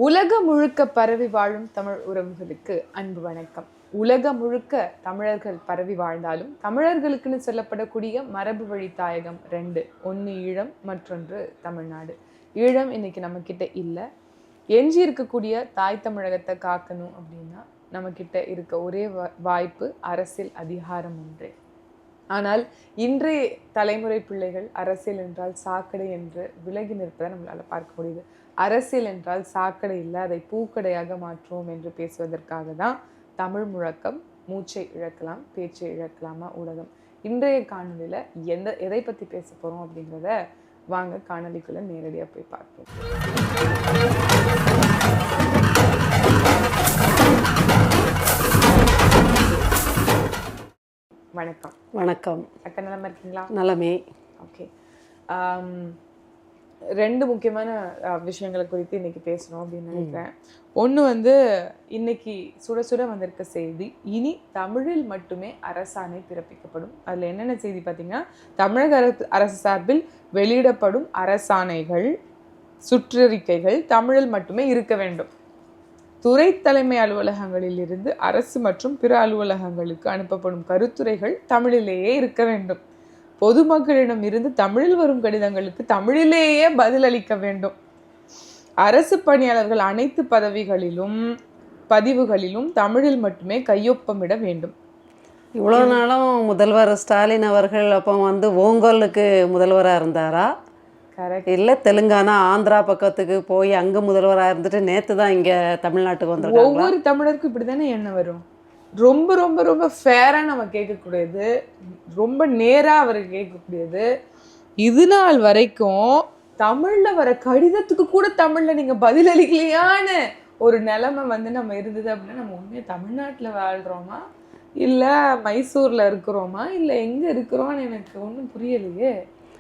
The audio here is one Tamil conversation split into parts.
உலகம் முழுக்க பரவி வாழும் தமிழ் உறவுகளுக்கு அன்பு வணக்கம். உலகம் முழுக்க தமிழர்கள் பரவி வாழ்ந்தாலும் தமிழர்களுக்குன்னு சொல்லப்படக்கூடிய மரபு வழி தாயகம் ரெண்டு, ஒன்று ஈழம், மற்றொன்று தமிழ்நாடு. ஈழம் இன்னைக்கு நம்ம கிட்ட இல்லை. எஞ்சி இருக்கக்கூடிய தாய் தமிழகத்தை காக்கணும் அப்படின்னா நம்ம கிட்ட இருக்க ஒரே வாய்ப்பு அரசியல் அதிகாரம் ஒன்றே. ஆனால் இன்றைய தலைமுறை பிள்ளைகள் அரசியல் என்றால் சாக்கடை என்று விலகி நிற்பதை நம்மளால பார்க்க முடியுது. அரசியல் என்றால் சாக்கடை இல்லை, அதை பூக்கடையாக மாற்றுவோம் என்று பேசுவதற்காக தான் தமிழ் முழக்கம். மூச்சை இழக்கலாம், பேச்சை இழக்கலாமா ஊடகம். இன்றைய காணொலியில் எதை பற்றி பேச போகிறோம் அப்படிங்கிறத வாங்க காணொலிக்குள்ளே நேரடியாக போய் பார்ப்போம். வணக்கம். வணக்கம் அக்கா, நலமா இருக்கீங்களா? நலமே. ஓகே, ரெண்டு முக்கியமான விஷயங்களை குறித்து இன்னைக்கு பேசணும் அப்படின்னு நினைக்கிறேன். ஒன்று இன்னைக்கு சுட சுட வந்திருக்க செய்தி, இனி தமிழில் மட்டுமே அரசாணை பிறப்பிக்கப்படும். அதில் என்னென்ன செய்தி பார்த்தீங்கன்னா, தமிழக அரசு சார்பில் வெளியிடப்படும் அரசாணைகள், சுற்றறிக்கைகள் தமிழில் மட்டுமே இருக்க வேண்டும். துறை தலைமை அலுவலகங்களில் இருந்து அரசு மற்றும் பிற அலுவலகங்களுக்கு அனுப்பப்படும் கருத்துரைகள் தமிழிலேயே இருக்க வேண்டும். பொதுமக்களிடம் இருந்து தமிழில் வரும் கடிதங்களுக்கு தமிழிலேயே பதிலளிக்க வேண்டும். அரசு பணியாளர்கள் அனைத்து பதிவுகளிலும் தமிழில் மட்டுமே கையொப்பமிட வேண்டும். இவ்வளோ நாளும் முதல்வர் ஸ்டாலின் அவர்கள் அப்போ ஓங்கோலுக்கு முதல்வராக இருந்தாரா? கரெக்ட். இல்லை தெலுங்கானா ஆந்திரா பக்கத்துக்கு போய் அங்கே முதல்வராக இருந்துட்டு நேற்று தான் இங்கே தமிழ்நாட்டுக்கு வந்திருக்காங்க. ஒவ்வொரு தமிழருக்கும் இப்படி தானே என்ன வரும். ரொம்ப ரொம்ப ரொம்ப ஃபேராக நம்ம கேட்கக்கூடியது, ரொம்ப நேராக அவர் கேட்கக்கூடியது. இது நாள் வரைக்கும் தமிழில் வர கடிதத்துக்கு கூட தமிழில் நீங்கள் பதிலளிக்கலையான்னு ஒரு நிலைமை நம்ம இருந்தது அப்படின்னா, நம்ம உண்மையாக தமிழ்நாட்டில் வாழ்கிறோமா இல்லை மைசூரில் இருக்கிறோமா இல்லை எங்கே இருக்கிறோன்னு எனக்கு ஒன்றும் புரியலையே.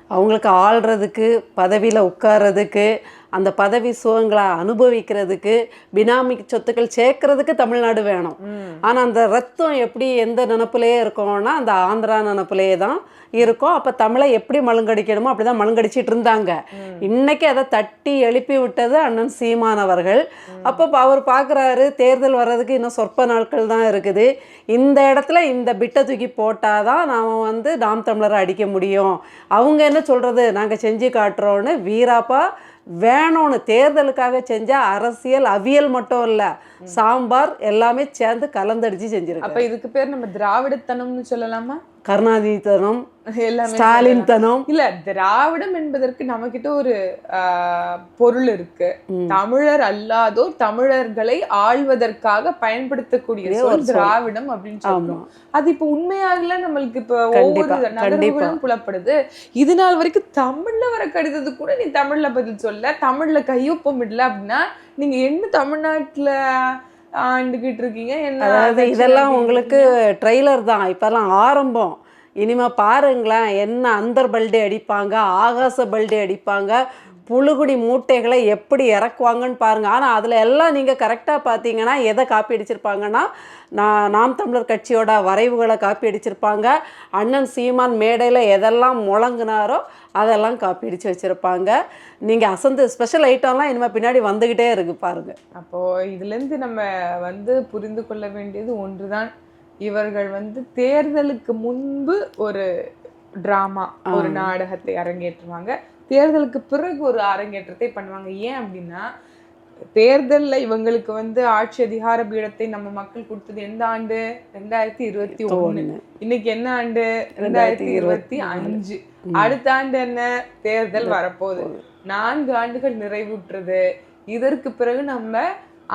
அவங்களுக்கு ஆள்றதுக்கு, பதவியில் உட்கார்றதுக்கு, அந்த பதவி சுகங்களை அனுபவிக்கிறதுக்கு, பினாமி சொத்துக்கள் சேர்க்கறதுக்கு தமிழ்நாடு வேணும். ஆனால் அந்த ரத்தம் எப்படி எந்த நினப்புலையே இருக்கோம்னா அந்த ஆந்திரா நினப்புலையே தான் இருக்கும். அப்போ தமிழை எப்படி மழுங்கடிக்கணுமோ அப்படி தான் மழுங்கடிச்சிட்டு இருந்தாங்க. இன்னைக்கு அதை தட்டி எழுப்பி விட்டது அண்ணன் சீமான் அவர்கள். அப்போ அவர் பார்க்குறாரு, தேர்தல் வர்றதுக்கு இன்னும் சொற்ப நாட்கள் தான் இருக்குது. இந்த இடத்துல இந்த பிட்டை தூக்கி போட்டால் தான் நாம் நாம் தமிழரை அடிக்க முடியும். அவங்க என்ன சொல்கிறது, நாங்கள் செஞ்சு காட்டுறோன்னு வீராப்பா வேணும்னு தேர்தலுக்காக செஞ்சால் அரசியல் அவியல் மட்டும் இல்லை, சாம்பார் எல்லாமே சேர்ந்து கலந்தடிச்சு செஞ்சிருக்கு. அப்போ இதுக்கு பேர் நம்ம திராவிடத்தனம்னு சொல்லலாமா? கருணாநிதித்தனம், ஸ்டாலின் தனம் இல்ல. திராவிடம் என்பதற்கு நம்ம கிட்ட ஒரு பொருள் இருக்கு. தமிழர் அல்லாதோர் தமிழர்களை ஆள்வதற்காக பயன்படுத்தக்கூடிய சொல் திராவிடம் அப்படின்னு சொல்றோம். அது இப்ப உண்மையாகல நம்மளுக்கு இப்ப ஒவ்வொரு நகர்வுகளும் புலப்படுது. இது நாள் வரைக்கும் தமிழ்ல வர கடிதத்து கூட நீ தமிழ்ல பதில் சொல்ல, தமிழ்ல கையொப்பம் இடல அப்படின்னா நீங்க என்ன தமிழ்நாட்டுல ஆண்டுகிட்டு இருக்கீங்க? என்ன? அதாவது இதெல்லாம் உங்களுக்கு ட்ரெய்லர் தான், இப்பெல்லாம் ஆரம்பம். இனிமே பாருங்களேன், என்ன அந்தர் பல்டே அடிப்பாங்க, ஆகாச பல்டே அடிப்பாங்க, புழுகுடி மூட்டைகளை எப்படி இறக்குவாங்கன்னு பாருங்கள். ஆனால் அதில் எல்லாம் நீங்கள் கரெக்டாக பார்த்தீங்கன்னா எதை காப்பி அடிச்சிருப்பாங்கன்னா, நாம் தமிழர் கட்சியோட வரைவுகளை காப்பி அடிச்சிருப்பாங்க. அண்ணன் சீமான் மேடையில் எதெல்லாம் முழங்கினாரோ அதெல்லாம் காப்பி அடித்து வச்சுருப்பாங்க. நீங்கள் அசந்து ஸ்பெஷல் ஐட்டம்லாம் இனிமேல் பின்னாடி வந்துக்கிட்டே இருக்குது பாருங்கள். அப்போது இதுலேருந்து நம்ம புரிந்து கொள்ள வேண்டியது ஒன்று தான். இவர்கள் தேர்தலுக்கு முன்பு ஒரு டிராமா, ஒரு நாடகத்தை அரங்கேற்றுவாங்க. தேர்தலுக்கு பிறகு ஒரு அரங்கேற்றத்தை பண்ணுவாங்க. ஏன் அப்படின்னா, தேர்தலில் இவங்களுக்கு ஆட்சி அதிகார பீடத்தை நம்ம மக்கள் கொடுத்தது எந்த ஆண்டு? 2021. இன்னைக்கு என்ன ஆண்டு? 2025. அடுத்த ஆண்டு என்ன? தேர்தல் வரப்போகுது. 4 ஆண்டுகள் நிறைவுற்றது. இதற்கு பிறகு நம்ம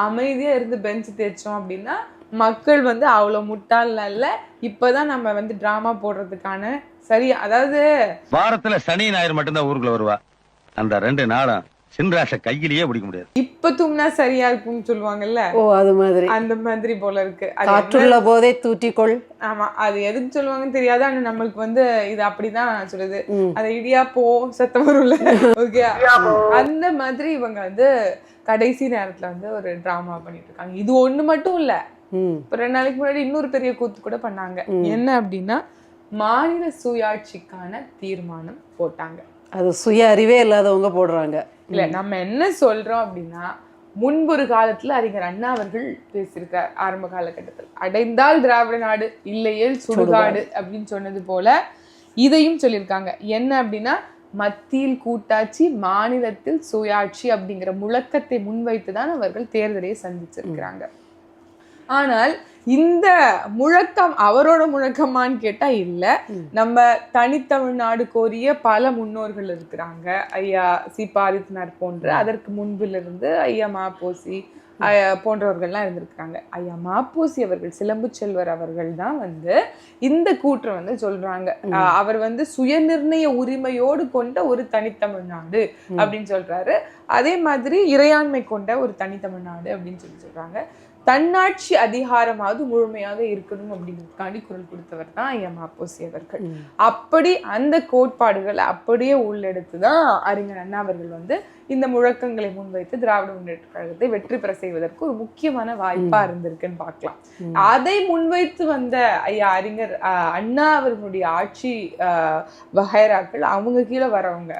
அமைதியா இருந்து பெஞ்ச் தேய்ச்சோம் அப்படின்னா மக்கள் அவ்வளவு முட்டாள் இல்ல. இப்பதான் நம்ம டிராமா போடுறதுக்கான சரியா, அதாவது வாரத்துல சனி ஞாயிறு மட்டும்தான் ஊருக்குள்ள வருவா. அந்த 2 நாளும் சின்ராச கையிலேயே பிடிக்க முடியாது. இப்ப தூம்னா சரியா இருக்கும்னு சொல்லுவாங்கல்ல, அது மாதிரி அந்த மாதிரி போல இருக்கு. காற்றுள்ள போதே தூற்றிக்கொள். ஆமா, அது எதுக்கு சொல்லுவாங்கன்னு தெரியாது. ஆனா நம்மளுக்கு இது அப்படிதான் சொல்லுது. அது இடியா போ சத்தம் வரும்ல, ஓகே, அந்த மாதிரி இவங்க கடைசி நேரத்துல ஒரு டிராமா பண்ணிட்டு இருக்காங்க. இது ஒண்ணு மட்டும் இல்ல, இப்ப 2 நாளைக்கு முன்னாடி இன்னொரு பெரிய கூத்து கூட பண்ணாங்க. என்ன அப்படின்னா, மாநில சுயாட்சிக்கான தீர்மானம் போட்டாங்க. அது சுய அறிவே இல்லாதவங்க போடுறாங்க. இல்ல, நம்ம என்ன சொல்றோம் அப்படின்னா, முன்பொரு காலத்துல அறிஞர் அண்ணா அவர்கள் பேசியிருக்கார் ஆரம்ப காலகட்டத்தில். அடைந்தால் திராவிட நாடு, இல்லையேல் சுடுகாடு அப்படின்னு சொன்னது போல இதையும் சொல்லியிருக்காங்க. என்ன அப்படின்னா, மத்தியில் கூட்டாட்சி, மாநிலத்தில் சுயாட்சி அப்படிங்கிற முழக்கத்தை முன்வைத்துதான் அவர்கள் தேர்தலை சந்திச்சிருக்கிறாங்க. ஆனால் இந்த முழக்கம் அவரோட முழக்கமான்னு கேட்டா இல்ல. நம்ம தனித்தமிழ்நாடு கோரிய பல முன்னோர்கள் இருக்கிறாங்க. ஐயா சி.பா. ஆதித்தனார் போன்ற, அதற்கு முன்பிலிருந்து ஐயா மாப்போசி போன்றவர்கள்லாம் இருந்திருக்காங்க. ஐயா மாப்போசி அவர்கள், சிலம்பு செல்வர் அவர்கள் தான் இந்த கூற்றை சொல்றாங்க. அவர் சுயநிர்ணய உரிமையோடு கொண்ட ஒரு தனித்தமிழ்நாடு அப்படின்னு சொல்றாரு. அதே மாதிரி இறையாண்மை கொண்ட ஒரு தனித்தமிழ்நாடு அப்படின்னு சொல்றாங்க. தன்னாட்சி அதிகாரமாவது முழுமையாக இருக்கணும் அப்படிங்கிறதுக்காண்டி குரல் கொடுத்தவர் தான் ஐயா மாப்போசி அவர்கள். அப்படி அந்த கோட்பாடுகளை அப்படியே உள்ளெடுத்துதான் அறிஞர் அண்ணா அவர்கள் இந்த முழக்கங்களை முன்வைத்து திராவிட முன்னேற்ற கழகத்தை வெற்றி பெற செய்வதற்கு ஒரு முக்கியமான வாய்ப்பா இருந்திருக்குன்னு பார்க்கலாம். அதை முன்வைத்து வந்த ஐயா அறிஞர் அண்ணா அவர்களுடைய ஆட்சி வகைராக்கள், அவங்க கீழே வரவங்க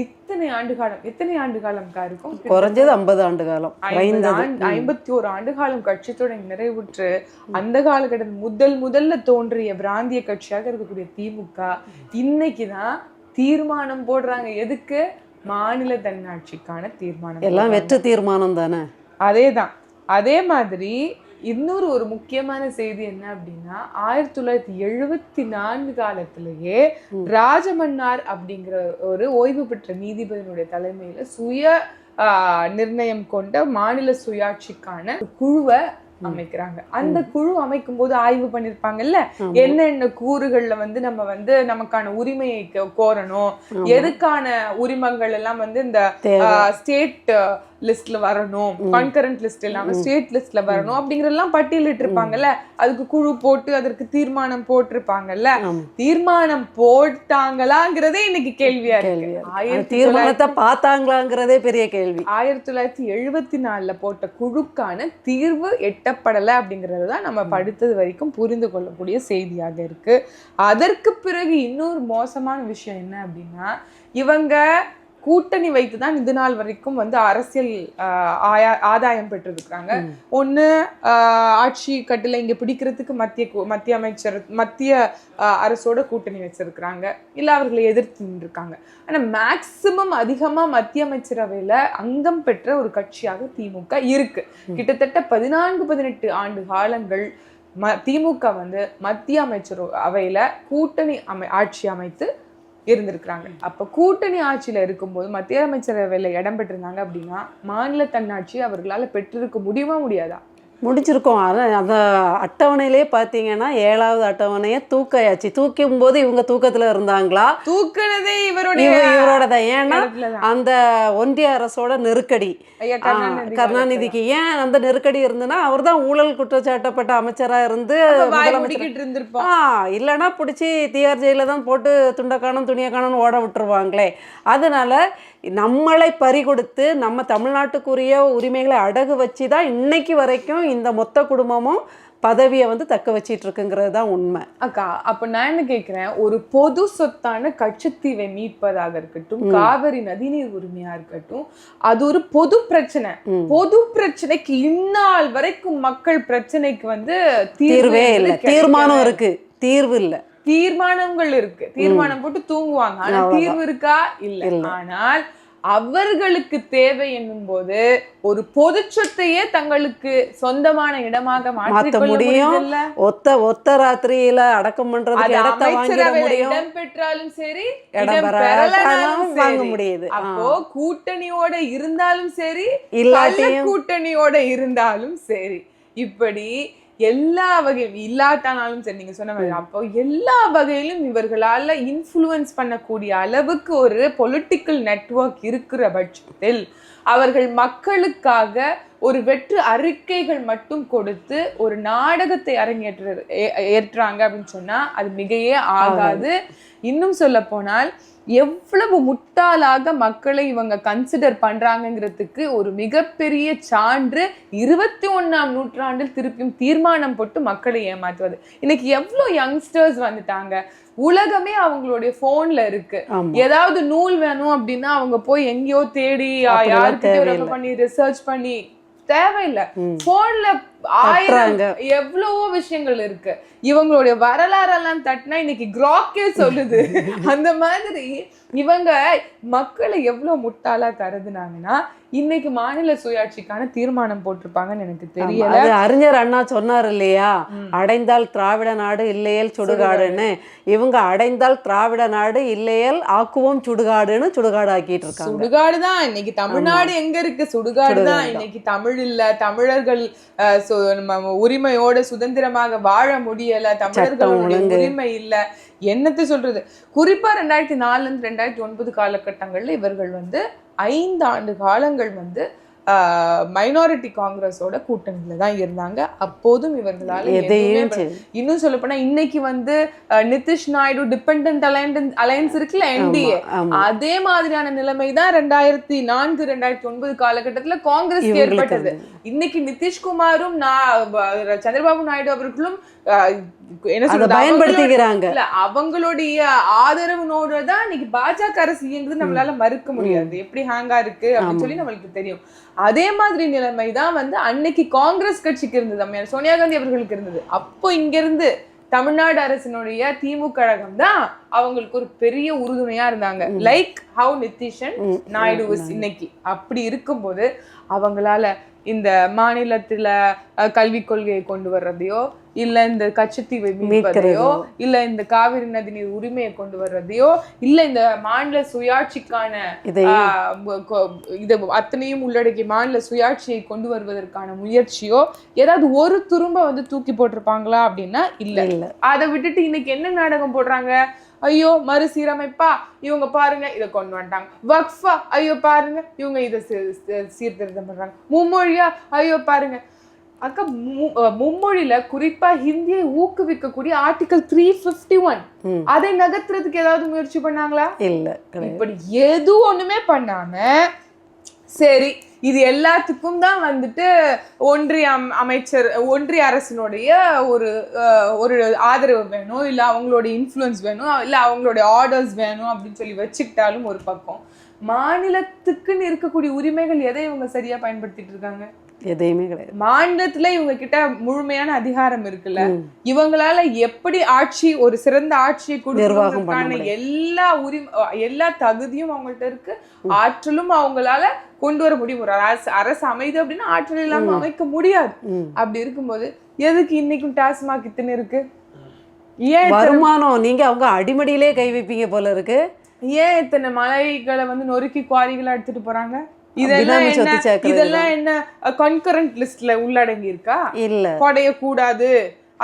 எத்தனை ஆண்டு காலம் இருக்கும்? குறைஞ்சது 50 ஆண்டு காலம், 51 ஆண்டு காலம் கட்சி தொடங்கி நிறைவுற்று அந்த காலகட்டத்தில் முதல்ல தோன்றிய பிராந்திய கட்சியாக இருக்கக்கூடிய திமுக இன்னைக்குதான் தீர்மானம் போடுறாங்க. எதுக்கு? மாநில தன்னாட்சிக்கான தீர்மானம். எல்லாம் வெற்று தீர்மானம் தானே. அதேதான். அதே மாதிரி இன்னொரு ஒரு முக்கியமான செய்தி என்ன அப்படின்னா, 1974 காலத்திலேயே ராஜமன்னார் அப்படிங்கிற ஒரு ஓய்வு பெற்ற நீதிபதியினுடைய தலைமையில சுய நிர்ணயம் கொண்ட மாநில சுயாட்சிக்கான குழுவை அமைக்கிறாங்க. அந்த குழு அமைக்கும் போது ஆய்வு பண்ணிருப்பாங்கல்ல, என்னென்ன கூறுகள்ல நம்ம நமக்கான உரிமையை கோரணும், எதுக்கான உரிமங்கள் எல்லாம் இந்த ஸ்டேட் லிஸ்ட்ல வரணும், கன்கரண்ட் லிஸ்ட் இல்லாம ஸ்டேட் லிஸ்ட்ல வரணும் அப்படிங்கறதெல்லாம் பட்டியலிட்டு இருப்பாங்கல்ல. அதுக்கு குழு போட்டு அதற்கு தீர்மானம் போட்டிருப்பாங்கல்ல. தீர்மானம் போட்டாங்களாங்கிறதே இன்னைக்கு கேள்வியா இருக்கு. தீர்மானத்தை பார்த்தாங்களாங்கிறதே பெரிய கேள்வி. 1974 போட்ட குழுக்கான தீர்வு எட்டப்படலை அப்படிங்கறதுதான் நம்ம படித்தது வரைக்கும் புரிந்து கொள்ளக்கூடிய செய்தியாக இருக்கு. அதற்கு பிறகு இன்னொரு மோசமான விஷயம் என்ன அப்படின்னா, இவங்க கூட்டணி வைத்துதான் இது நாள் வரைக்கும் அரசியல் ஆதாயம் பெற்றிருக்கிறாங்க. ஒண்ணு ஆட்சி கட்டில இங்க பிடிக்கிறதுக்கு மத்திய அரசோட கூட்டணி வச்சிருக்கிறாங்க, இல்ல அவர்களை எதிர்த்து நின்றுருக்காங்க. ஆனா மேக்சிமம் அதிகமா மத்திய அமைச்சரவையில அங்கம் பெற்ற ஒரு கட்சியாக திமுக இருக்கு. கிட்டத்தட்ட 14-18 ஆண்டு காலங்கள் திமுக மத்திய அமைச்சர் அவையில கூட்டணி ஆட்சி அமைத்து இருந்திருக்கிறாங்க. அப்ப கூட்டணி ஆட்சியில இருக்கும்போது மத்திய அமைச்சரவையில இடம் பெற்றிருந்தாங்க அப்படின்னா மாநில தன்னாட்சி அவர்களால பெற்றிருக்க முடியுமா, முடியாதா? முடிச்சிருக்கோம். அந்த அட்டவணையிலே பார்த்தீங்கன்னா 7வது அட்டவணையை தூக்கையாச்சு. தூக்கும் போது இவங்க தூக்கத்துல இருந்தாங்களா? தூக்குனதே இவரோடதான். ஏன்னா அந்த ஒன்றிய அரசோட நெருக்கடி, கருணாநிதிக்கு ஏன் அந்த நெருக்கடி இருந்துன்னா, அவர் தான் ஊழல் குற்றச்சாட்டப்பட்ட அமைச்சரா இருந்து இல்லைன்னா பிடிச்சி திஆர் ஜெயில தான் போட்டு துண்டக்கானம் துணியக்கானம் ஓட விட்டுருவாங்களே. அதனால நம்மளை பறிகொடுத்து நம்ம தமிழ்நாட்டுக்குரிய உரிமைகளை அடகு வச்சு தான் இன்னைக்கு வரைக்கும் இந்த மொத்த குடும்பமும் பதவியை தக்க வச்சிட்டு இருக்குங்கிறது தான் உண்மை. அக்கா, அப்ப நான் என்ன கேட்கிறேன், ஒரு பொது சொத்தான கச்சத்தீவை மீட்பதாக இருக்கட்டும், காவிரி நதிநீர் உரிமையா இருக்கட்டும், அது ஒரு பொது பிரச்சனை. பொது பிரச்சனைக்கு இந்நாள் வரைக்கும் மக்கள் பிரச்சனைக்கு தீர்வே இல்லை. தீர்மானம் இருக்கு, தீர்வு இல்ல. தீர்மானங்கள் இருக்கு, தீர்மானம் போட்டு தூங்குவாங்க, ஆனா தீர்வு இருக்கா? இல்ல. ஆனால் அவர்களுக்கு தேவை என்னும் போது ஒரு பொது சொத்தையே தங்களுக்கு சொந்தமான இடமாக மாற்ற முடியும். ஒத்த ராத்திரியில அடக்கம் பண்றதுக்கு இடத்தை வாங்கிட முடியும். இடம் பெற்றாலும் சரி, இடம் பெறலனாலும் வாங்க முடியுது. அப்போ கூட்டணியோட இருந்தாலும் சரி, இல்லாட்டியும் கூட்டணியோட இருந்தாலும் சரி, இப்படி எல்லா வகையும் இல்லாட்டானாலும் சரி, நீங்க சொன்ன மாதிரி அப்போ எல்லா வகையிலும் இவர்களால இன்ஃப்ளூயன்ஸ் பண்ணக்கூடிய அளவுக்கு ஒரு பொலிட்டிக்கல் நெட்வொர்க் இருக்கிற பட்சத்தில் அவர்கள் மக்களுக்காக ஒரு வெற்று அறிக்கைகள் மட்டும் கொடுத்து ஒரு நாடகத்தை ஏற்றாங்க அப்படின்னு சொன்னா அது மிகையே ஆகாது. இன்னும் சொல்ல போனால் எவ்வளவு முட்டாளாக மக்களை இவங்க கன்சிடர் பண்றாங்கிறதுக்கு ஒரு மிகப்பெரிய சான்று 21ஆம் நூற்றாண்டில் திருப்பியும் தீர்மானம் போட்டு மக்களை ஏமாற்றுவது. இன்னைக்கு எவ்வளவு யங்ஸ்டர்ஸ் வந்துட்டாங்க, உலகமே அவங்களுடைய போன்ல இருக்கு. ஏதாவது நூல் வேணும் அப்படின்னா அவங்க போய் எங்கேயோ தேடி யாருக்கு பண்ணி ரிசர்ச் பண்ணி தேவையில்லை. போன்ல ஆயிரம் எவ்வளவோ விஷயங்கள் இருக்கு. இவங்களுடைய வரலாறெல்லாம் தட்டினா இன்னைக்கு கிராக்கே சொல்லுது. அந்த மாதிரி இவங்க மக்களை எவ்வளவு முட்டாளா கருதுனாங்கன்னா இன்னைக்கு மாநில சுயாட்சிக்கான தீர்மானம் போட்டிருப்பாங்கன்னு எனக்கு தெரியல. அறிஞர் அண்ணா சொன்னார் இல்லையா, அடைந்தால் திராவிட நாடு இல்லையேல் சுடுகாடுன்னு. இவங்க அடைந்தால் திராவிட நாடு இல்லையேல் ஆக்குவோம் சுடுகாடுன்னு சுடுகாடு ஆக்கிட்டு இருக்காங்க. சுடுகாடுதான் இன்னைக்கு தமிழ்நாடு எங்க இருக்கு, சுடுகாடுதான். இன்னைக்கு தமிழ் இல்ல, தமிழர்கள் உரிமையோட சுதந்திரமாக வாழ முடியல, தமிழர்களுடைய உரிமை இல்ல, என்னத்தை சொல்றது. குறிப்பா 2004 இருந்து 2009 காலகட்டங்கள்ல இவர்கள் 5 ஆண்டு காலங்கள் மைனாரிட்டி காங்கிரஸோட கூட்டணியில தான் இருந்தாங்க. அப்போதும் இவர்களால இன்னும் சொல்ல போனா இன்னைக்கு நிதிஷ் நாயுடு டிபெண்டன்ட் அலையன்ஸ் இருக்குல்ல, என்டிஏ, அதே மாதிரியான நிலைமை தான் 2004-2009 காலகட்டத்துல காங்கிரஸ் ஏற்பட்டது. இன்னைக்கு நிதிஷ்குமாரும் சந்திரபாபு நாயுடு அவர்களும் என்ன சொல்றது பயன்படுத்திக்கிறாங்க. அவங்களுடைய ஆதரவுனோட தான் இன்னைக்கு பாஜக அரசு இயங்குது, நம்மளால மறுக்க முடியாது. எப்படி ஹேங்கா இருக்கு அப்படின்னு சொல்லி நம்மளுக்கு தெரியும். அதே மாதிரி நிலைமை தான் அன்னைக்கு காங்கிரஸ் கட்சிக்கு இருந்தது, அம்மையார் சோனியா காந்தி அவர்களுக்கு இருந்தது. அப்போ இங்க இருந்து தமிழ்நாடு அரசினுடைய திமுக கழகம் தான் அவங்களுக்கு ஒரு பெரிய உறுதுணையா இருந்தாங்க. லைக் ஹவு நிதிஷன் நாயுடு இன்னைக்கு. அப்படி இருக்கும்போது அவங்களால இந்த மாநிலத்துல கல்விக் கொள்கையை கொண்டு வர்றதையோ, இல்ல இந்த கச்சத்தீவை மீட்பதையோ, இல்ல இந்த காவிரி நதிநீர் உரிமையை கொண்டு வர்றதையோ, இல்ல இந்த மாநில சுயாட்சிக்கான இது அத்தனையும் உள்ளடக்கி மாநில சுயாட்சியை கொண்டு வருவதற்கான முயற்சியோ ஏதாவது ஒரு துரும்ப தூக்கி போட்டிருப்பாங்களா அப்படின்னா இல்ல. அதை விட்டுட்டு இன்னைக்கு என்ன நாடகம் போடுறாங்க, ஐயோ மறுசீரமைப்பா, இவங்க பாருங்க இதை கொண்டு வந்துட்டாங்க. வக்ஃபா, ஐயோ பாருங்க இவங்க இதை சீர்திருத்தம் பண்றாங்க. மும்மொழியா, ஐயோ பாருங்க. அக்கா, மும்மொழியில குறிப்பா ஹிந்தியை ஊக்குவிக்கக்கூடிய ஆர்டிகல் 351 அதை நகர்த்துறதுக்கு ஏதாவது முயற்சி பண்ணாங்களா? இல்ல. இப்படி எதுவும் ஒண்ணுமே பண்ணாம சரி இது எல்லாத்துக்கும் தான் ஒன்றிய அரசினுடைய ஒரு ஆதரவு வேணும், இல்ல அவங்களுடைய இன்ஃப்ளூயன்ஸ் வேணும், இல்ல அவங்களுடைய ஆர்டர்ஸ் வேணும் அப்படின்னு சொல்லி வச்சுக்கிட்டாலும் ஒரு பக்கம் மாநிலத்துக்குன்னு இருக்கக்கூடிய உரிமைகள் எதை இவங்க சரியா பயன்படுத்திட்டு இருக்காங்க? எதையுமே கிடையாது. மாநிலத்துல இவங்க கிட்ட முழுமையான அதிகாரம் இருக்குல்ல, இவங்களால எப்படி ஒரு சிறந்த ஆட்சியை கொடுக்கறதுக்கான எல்லா தகுதியும் அவங்கள்ட்ட இருக்கு, ஆற்றலும் அவங்களால கொண்டு வர முடியும். ஒரு அரசு அமைது அப்படின்னா ஆற்றல் இல்லாம அமைக்க முடியாது. அப்படி இருக்கும்போது எதுக்கு இன்னைக்கும் டாஸ்மாக் இத்தனை இருக்கு? ஏன் வருமானம்? நீங்க அவங்க அடிமடியிலே கை வைப்பீங்க போல இருக்கு. ஏன் இத்தனை மலைகளை நொறுக்கி குவாரிகளை எடுத்துட்டு போறாங்க? இதெல்லாம் என்ன கன்கரண்ட் லிஸ்ட்ல உள்ளடங்கி இருக்கா? இல்ல. கொடைய கூடாது,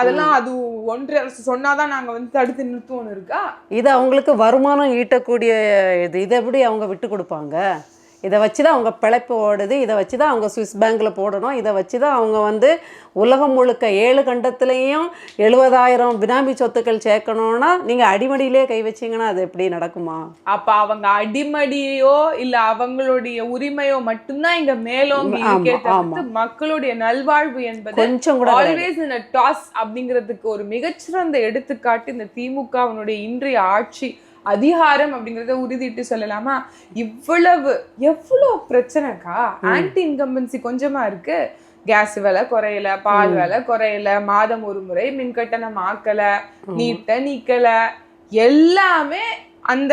அதெல்லாம் அது ஒன்றிய அரசு சொன்னாதான் நாங்க தடுத்து நிறுத்துவோம் இருக்கா? இது அவங்களுக்கு வருமானம் ஈட்டக்கூடிய இதை எப்படி அவங்க விட்டு கொடுப்பாங்க? இதை வச்சு தான் அவங்க பிழைப்பு ஓடுது, இதை வச்சு தான் அவங்க சுவிஸ் பேங்க்ல போடணும், இதை வச்சு தான் அவங்க உலகம் முழுக்க 7 கண்டத்துலேயும் 70,000 பினாமி சொத்துக்கள் சேர்க்கணும்னா நீங்கள் அடிமடியிலே கை வச்சிங்கன்னா அது எப்படி நடக்குமா? அப்போ அவங்க அடிமடியோ இல்லை அவங்களுடைய உரிமையோ மட்டும்தான் இங்கே மேலோங்கி கேட்டது. மக்களுடைய நல்வாழ்வு என்பது கொஞ்சம் கூட ஆல்வேஸ் இந்த டாஸ் அப்படிங்கிறதுக்கு ஒரு மிகச்சிறந்த எடுத்துக்காட்டு இந்த திமுகவினுடைய இன்றைய ஆட்சி அதிகாரம் அப்படிங்கறத உறுதிட்டு சொல்லலாமா? எவ்வளவு பிரச்சனைக்கா? ஆன்டி இன்கம்பன்சி கொஞ்சமா இருக்கு. கேஸ் விலை குறையல, பால் விலை குறையல, மாதம் ஒரு முறை மின் கட்டணம் ஆக்கல, நீக்கல, எல்லாமே அந்த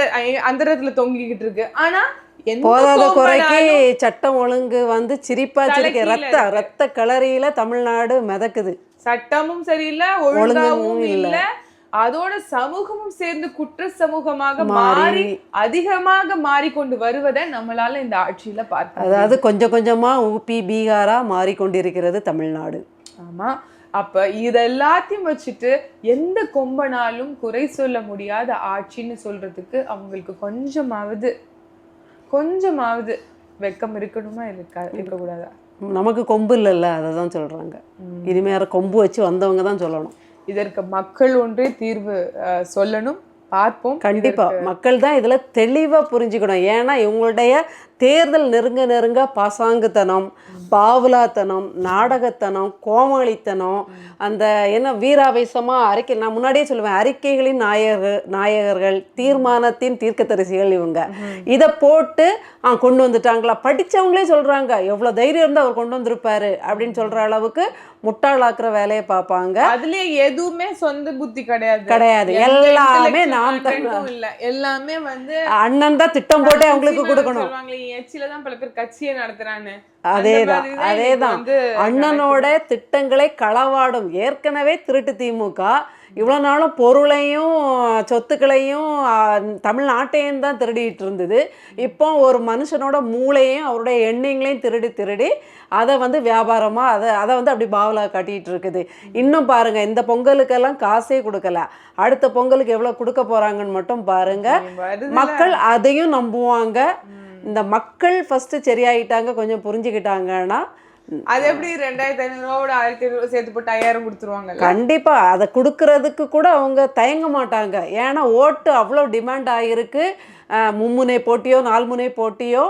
இடத்துல தொங்கிக்கிட்டு இருக்கு. ஆனா போதாத குறைக்கு சட்டம் ஒழுங்கு சிரிப்பா ரத்த கலரியில தமிழ்நாடு மிதக்குது. சட்டமும் சரியில்லை, ஒழுங்காவும் இல்ல, அதோட சமூகமும் சேர்ந்து குற்ற சமூகமாக மாறி அதிகமாக மாறிக்கொண்டு வருவதை நம்மளால இந்த ஆட்சியில பார்க்க. அதாவது கொஞ்சம் கொஞ்சமா ஊபி பீகாரா மாறிக்கொண்டிருக்கிறது தமிழ்நாடு. ஆமா. அப்ப இதெல்லாத்தையும் வச்சுட்டு எந்த கொம்பனாலும் குறை சொல்ல முடியாத ஆட்சின்னு சொல்றதுக்கு அவங்களுக்கு கொஞ்சமாவது வெக்கம் இருக்கணுமா இருக்கக்கூடாதா? நமக்கு கொம்பு இல்லைல்ல, அதை தான் சொல்றாங்க. இனிமேற கொம்பு வச்சு வந்தவங்க தான் சொல்லணும். இதற்கு மக்கள் ஒன்றே தீர்வு சொல்லணும். பார்ப்போம். கண்டிப்பா மக்கள் தான் இதுல தெளிவா புரிஞ்சுக்கணும். ஏன்னா இவங்களுடைய தேர்தல் நெருங்க நெருங்க பாசாங்குத்தனம், பாவலாத்தனம், நாடகத்தனம், கோமாளித்தனம், அந்த என்ன வீராவேசமா அறிக்கை, நான் முன்னாடியே சொல்லுவேன், அறிக்கைகளின் நாயகர்கள், தீர்மானத்தின் தீர்க்கதரிசிகள் இவங்க. இதை போட்டு கொண்டு வந்துட்டாங்களா, படிச்சவங்களே சொல்றாங்க எவ்வளவு தைரியம் இருந்தா அவர் கொண்டு வந்திருப்பாரு அப்படின்னு சொல்ற அளவுக்கு முட்டாளாக்குற வேலையை பார்ப்பாங்க. அதுலயே எதுவுமே சொந்த புத்தி கிடையாது. எல்லாமே நான் இல்ல, எல்லாமே வந்து அண்ணன் தான் திட்டம் போட்டு அவங்களுக்கு கொடுக்கணும். எச்சில தான் பல பேர் கட்சியை நடத்துறான்னு. அதேதான் அண்ணனோட திட்டங்களை களவாடும் ஏற்கனவே திருட்டு திமுக இவ்வளவு நாளும் பொருளையும் சொத்துக்களையும் தமிழ்நாட்டையும் தான் திருடிட்டு இருந்தது. இப்போ ஒரு மனுஷனோட மூளையும் அவருடைய எண்ணங்களையும் திருடி அதை வந்து வியாபாரமா அதை வந்து அப்படி பாவலா காட்டிட்டு இருக்குது. இன்னும் பாருங்க, இந்த பொங்கலுக்கெல்லாம் காசே கொடுக்கல, அடுத்த பொங்கலுக்கு எவ்வளவு கொடுக்க போறாங்கன்னு மட்டும் பாருங்க. மக்கள் அதையும் நம்புவாங்க. இந்த மக்கள் ஃபர்ஸ்ட் சரியாயிட்டாங்க, கொஞ்சம் புரிஞ்சுக்கிட்டாங்கன்னா அது எப்படி 2500 1500 சேர்த்து போட்டு 5000 கொடுத்துருவாங்க. கண்டிப்பா அதை கொடுக்கறதுக்கு கூட அவங்க தயங்க மாட்டாங்க. ஏன்னா ஓட்டு அவ்வளோ டிமாண்ட் ஆகிருக்கு. மும்முனை போட்டியோ 4 முனை போட்டியோ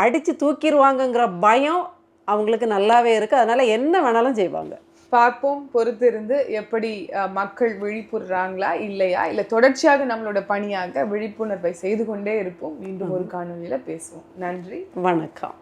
அடிச்சு தூக்கிடுவாங்கங்கிற பயம் அவங்களுக்கு நல்லாவே இருக்கு. அதனால என்ன வேணாலும் செய்வாங்க. பார்ப்போம், பொறுத்து இருந்து எப்படி மக்கள் விழிப்புறாங்களா இல்லையா, இல்லை தொடர்ச்சியாக நம்மளோட பணியாக விழிப்புணர்வை செய்து கொண்டே இருப்போம். மீண்டும் ஒரு காணொலியில பேசுவோம். நன்றி, வணக்கம்.